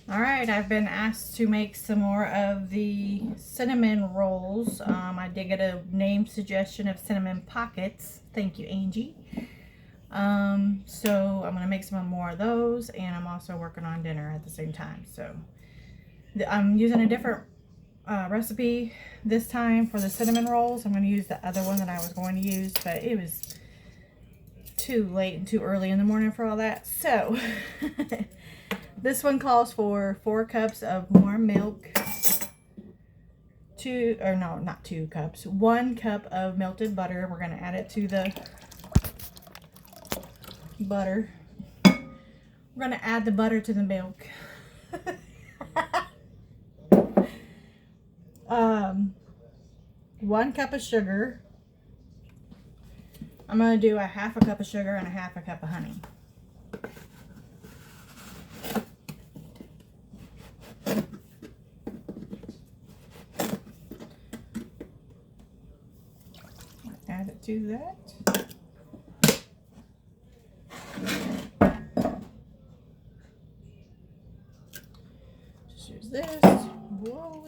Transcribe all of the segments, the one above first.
All right, I've been asked to make some more of the cinnamon rolls. I did get a name suggestion of cinnamon pockets. Thank you, Angie. So I'm gonna make some more of those, and I'm also working on dinner at the same time. So I'm using a different recipe this time for the cinnamon rolls. I'm gonna use the other one that I was going to use, but it was too late and too early in the morning for all that. So this one calls for 4 cups of warm milk, not 2 cups, 1 cup of melted butter. We're gonna add it to the butter. We're gonna add the butter to the milk. 1 cup of sugar. I'm gonna do a half a cup of sugar and a half a cup of honey. Add it to that. Just use this. Whoa,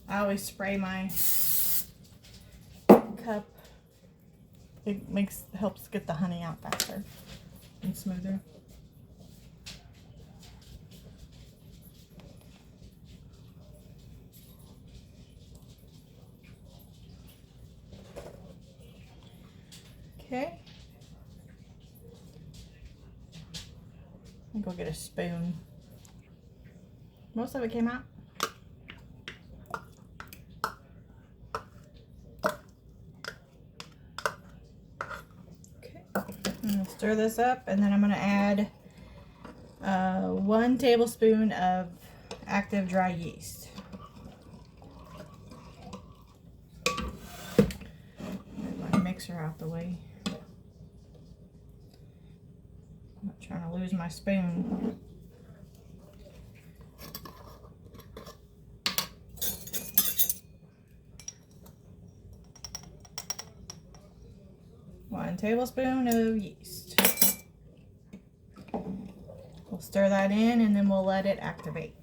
I always spray my cup. It helps get the honey out faster and smoother. Okay. I'll go get a spoon. Most of it came out. Okay. I'm gonna stir this up, and then I'm gonna add 1 tablespoon of active dry yeast. Get my mixer out the way. I'm not trying to lose my spoon. One tablespoon of yeast. We'll stir that in, and then we'll let it activate.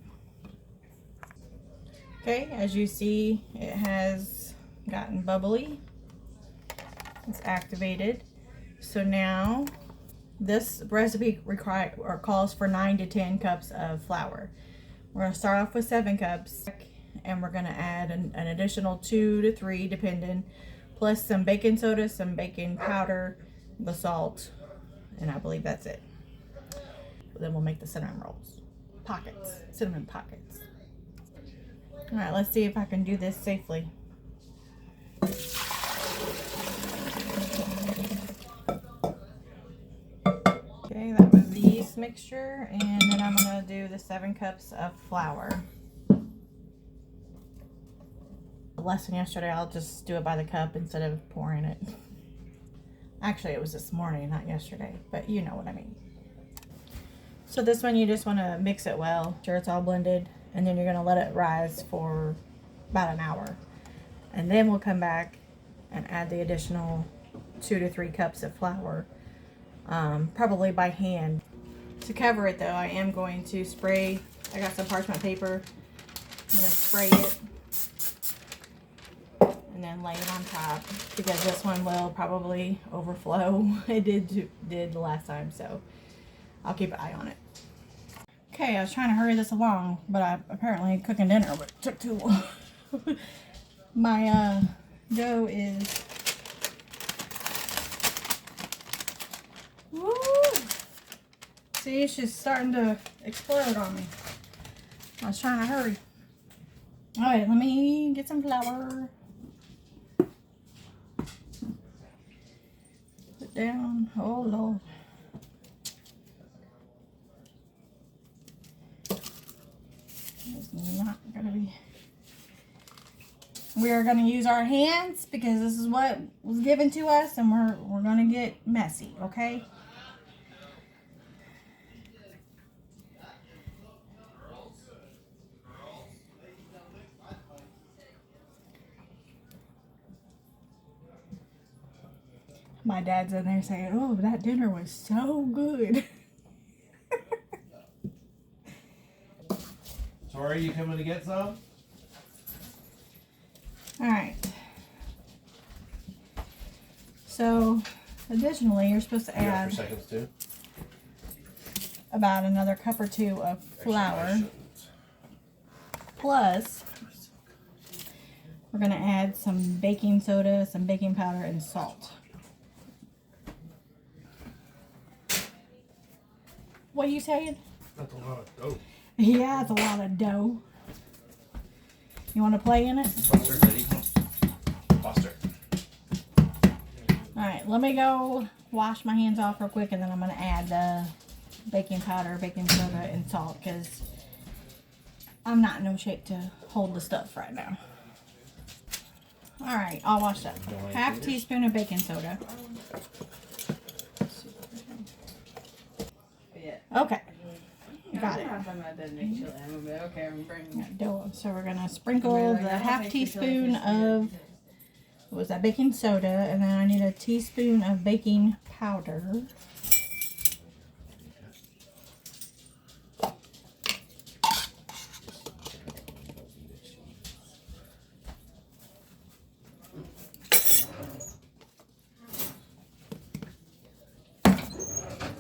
Okay, as you see, it has gotten bubbly. It's activated. So now this recipe calls for 9 to 10 cups of flour. We're going to start off with 7 cups, and we're going to add an additional 2 to 3 depending, plus some baking soda, some baking powder, the salt, and I believe that's it. Then we'll make the cinnamon rolls. Cinnamon pockets. All right, let's see if I can do this safely. Okay, that was the yeast mixture, and then I'm gonna do the 7 cups of flour. Less than yesterday, I'll just do it by the cup instead of pouring it. Actually, it was this morning, not yesterday, but you know what I mean. So this one, you just want to mix it well, sure it's all blended, and then you're going to let it rise for about an hour. And then we'll come back and add the additional 2 to 3 cups of flour, probably by hand. To cover it though, I am going to spray, I got some parchment paper, I'm going to spray it and then lay it on top, because this one will probably overflow. It did the last time, so I'll keep an eye on it. Okay, I was trying to hurry this along, but I apparently cooking dinner, but it took too long. My dough is, woo! See, it's just starting to explode on me. I was trying to hurry. All right, let me get some flour. Put down. Oh Lord. It's not gonna be. We are gonna use our hands because this is what was given to us, and we're gonna get messy, okay? My dad's in there saying, "Oh, that dinner was so good." Tori, you coming to get some? All right. So, additionally, you're supposed to You got add for seconds too? about another cup or two of flour. Plus, we're going to add some baking soda, some baking powder, and salt. What are you saying? That's a lot of dough. Yeah, it's a lot of dough. You want to play in it? Buster, Daddy. Buster. Alright, let me go wash my hands off real quick, and then I'm going to add the baking powder, baking soda, and salt, because I'm not in no shape to hold the stuff right now. Alright, all washed up. Half teaspoon of baking soda. Okay. Got it. Dough. So we're going to sprinkle the half teaspoon of, what was that, baking soda, and then I need a teaspoon of baking powder.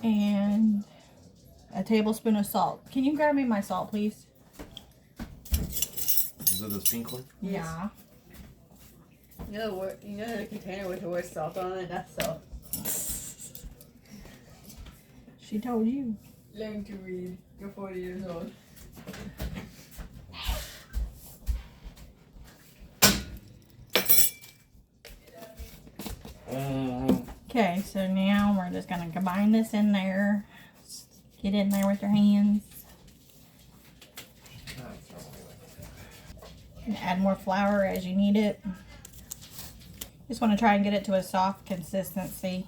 And a tablespoon of salt. Can you grab me my salt, please? Is it this pink one? Yeah. You know the container with the word salt on it? That's salt. She told you. Learn to read. You're 40 years old. Okay, so now we're just gonna combine this in there. Just get in there with your hands. And add more flour as you need it. Just want to try and get it to a soft consistency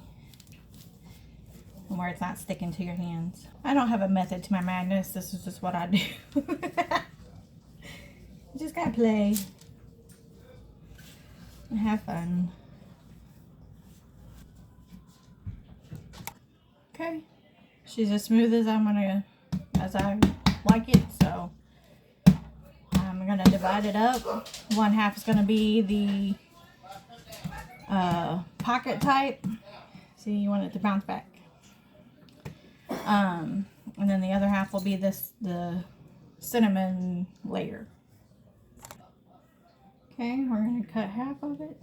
and where it's not sticking to your hands. I don't have a method to my madness. This is just what I do. You just gotta play and have fun. Okay, she's as smooth as as I like it, so I'm gonna divide it up. One half is gonna be the pocket type. See, you want it to bounce back. And then the other half will be the cinnamon layer. Okay, we're gonna cut half of it.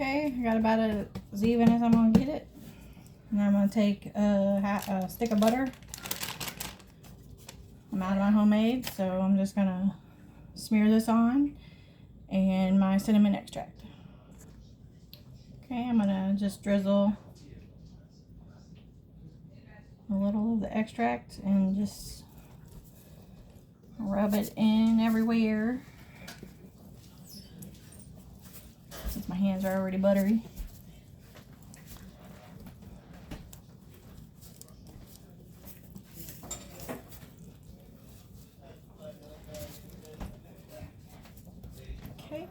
Okay, I got about as even as I'm gonna get it. And I'm gonna take a stick of butter. I'm out of my homemade, so I'm just gonna smear this on, and my cinnamon extract. Okay, I'm gonna just drizzle a little of the extract and just rub it in everywhere. Since my hands are already buttery. Okay.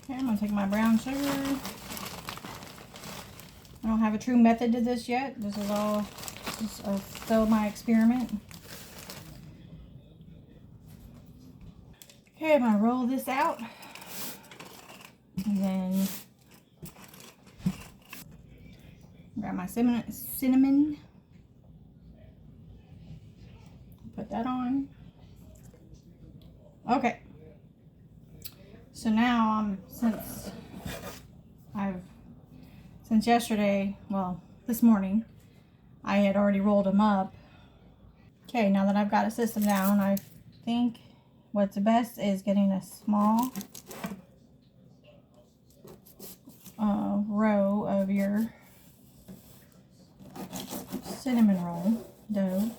Okay, I'm gonna take my brown sugar. I don't have a true method to this yet. This is all still my experiment. Okay, I'm gonna roll this out. And then grab my cinnamon. Put that on. Okay. So now since yesterday, well, this morning, I had already rolled them up. Okay, now that I've got a system down, I think what's best is getting a small row of your cinnamon roll dough.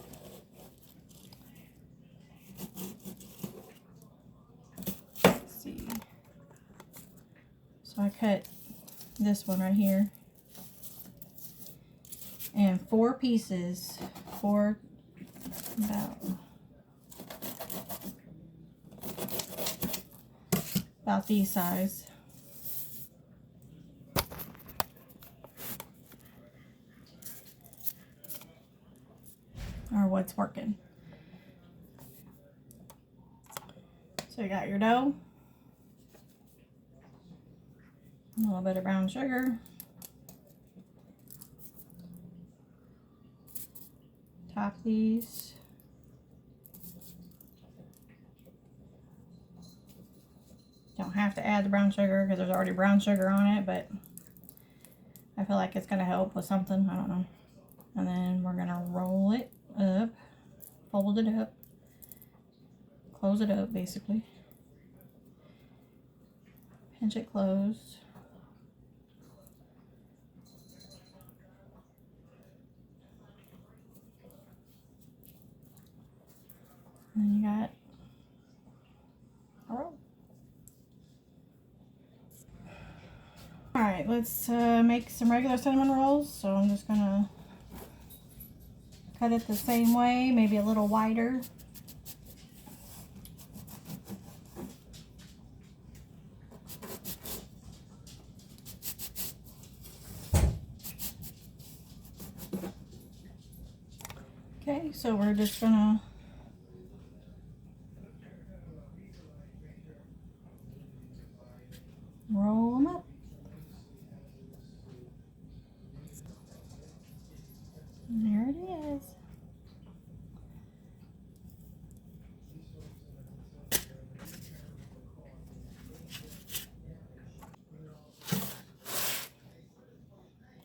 Let's see. So I cut this one right here in 4 pieces, 4 about these size. Or what's working. So you got your dough, a little bit of brown sugar, top these. Don't have to add the brown sugar because there's already brown sugar on it, but I feel like it's going to help with something. I don't know. And then we're going to roll it up, fold it up, close it up basically. Pinch it closed. And then you got a roll. Alright, let's make some regular cinnamon rolls. So I'm just gonna cut it the same way, maybe a little wider. Okay, so we're just gonna roll them up. And there it is.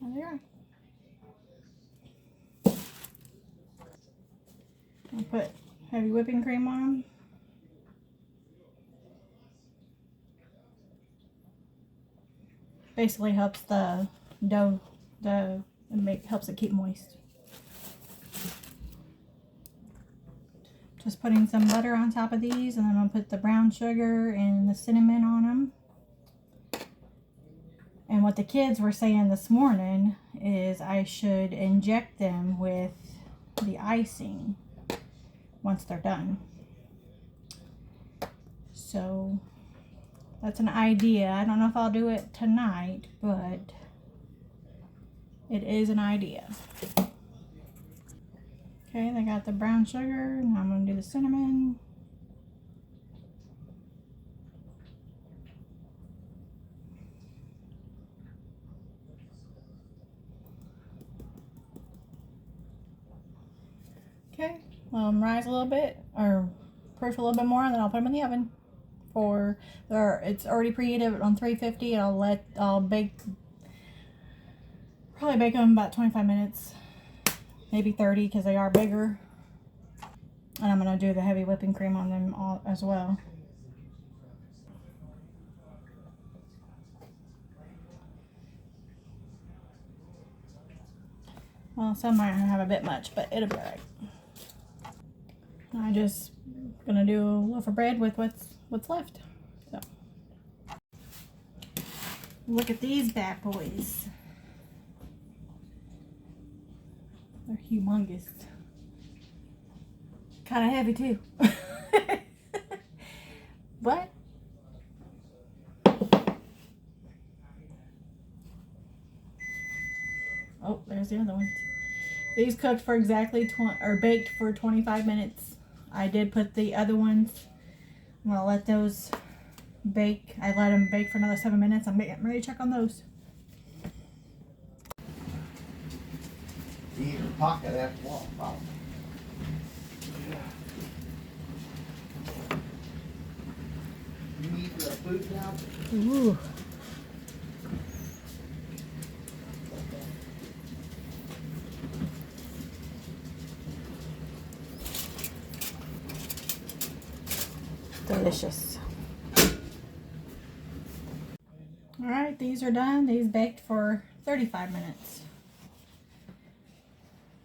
And there. I'll put heavy whipping cream on them. Basically helps the dough, helps it keep moist. Just putting some butter on top of these, and then I'll put the brown sugar and the cinnamon on them. And what the kids were saying this morning is I should inject them with the icing once they're done. So that's an idea. I don't know if I'll do it tonight, but it is an idea. Okay, they got the brown sugar. Now I'm going to do the cinnamon. Okay, rise a little bit, or proof a little bit more, and then I'll put them in the oven. It's already preheated on 350. I'll bake, probably bake them about 25 minutes, maybe 30, because they are bigger. And I'm gonna do the heavy whipping cream on them all as well. Well, some might have a bit much, but it'll be alright. I just gonna do a loaf of bread with what's left. So look at these bad boys. They're humongous. Kind of heavy too. But oh, there's the other ones. These cooked for exactly baked for 25 minutes. I did put the other ones. I'm gonna let those bake. I let them bake for another 7 minutes. I'm ready to check on those. You eat your pocket after a while, probably. You eat the food now? Ooh. Delicious. All right, these are done. These baked for 35 minutes.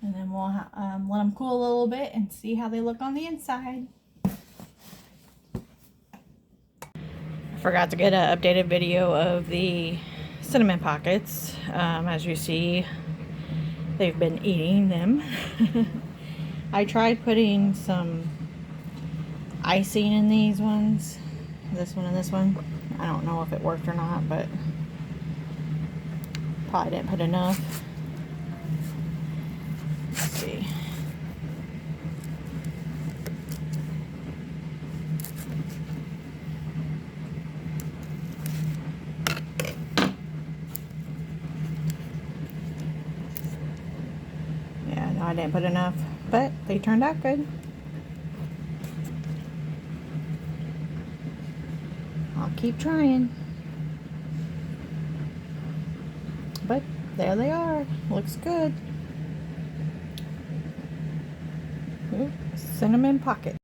And then we'll let them cool a little bit and see how they look on the inside. I forgot to get an updated video of the cinnamon pockets. As you see, they've been eating them. I tried putting some icing in these ones, this one and this one. I don't know if it worked or not, but probably didn't put enough. Let's see. Yeah, no, I didn't put enough, but they turned out good. I'll keep trying. But there they are. Looks good. Ooh, cinnamon pocket.